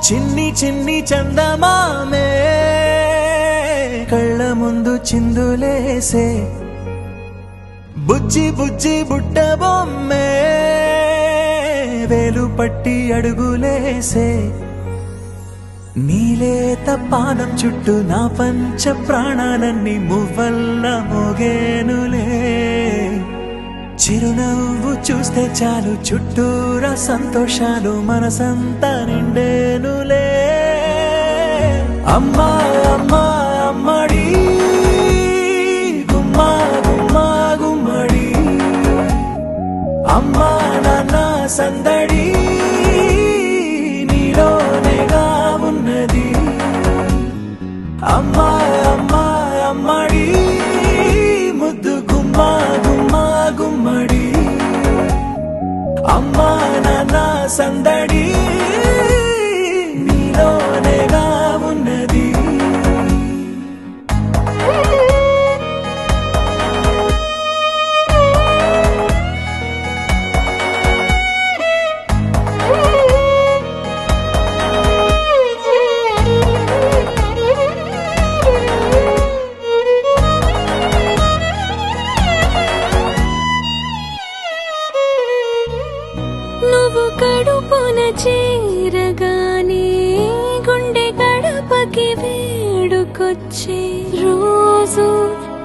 చిన్ని చిన్ని చందమామే కళ్ళ ముందు చిందులేసే బుజ్జి బుజ్జి బుట్ట బొమ్మే వేలు పట్టి అడుగులేసే నీలేత పానం చుట్టూ నా పంచ ప్రాణాలన్నీ మువ్వల్ల మోగేనులే చిరునవ్వు చూస్తే చాలు చుట్టూరా సంతోషాలు మనసంతా నిండేనులే అమ్మా అమ్మా అమ్మడి గుమ్మా గుమ్మా గుమ్మడి అమ్మా నాన్న సందడి నీలోనేగా ఉన్నది అమ్మా అమ్మా అమ్మడి ముద్దు గుమ్మా గుమ్మా గుమ్మడి అమ్మా నాన్న సందడి నీలోనేగా ఉన్నది నువ్వు కడుపున చేరగానే గుండె గడపకి వేడుకొచ్చే రోజు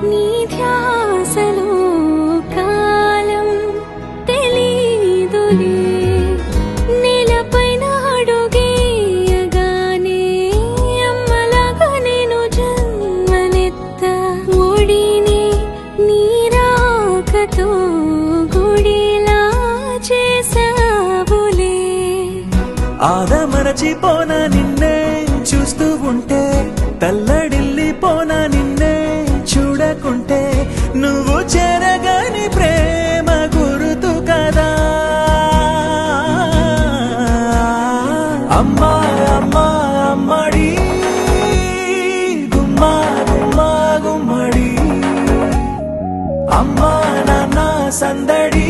నీ ధ్యాసలో కాలం తెలీదులే నేలపైన అడుగేయగానే అమ్మలాగా నేను జన్మనెత్త ఒడిని నీ రాకతో గుడిలా చేసావులే ఆదమరచిపోనా నిన్నే చూస్తూ ఉంటే తల్లడిల్లిపోనా నిన్నే చూడకుంటే నువ్వు చెరగని ప్రేమ గురుతు కదా అమ్మా అమ్మా అమ్మడి గుమ్మా గుమ్మా గుమ్మడి అమ్మా నాన్న సందడి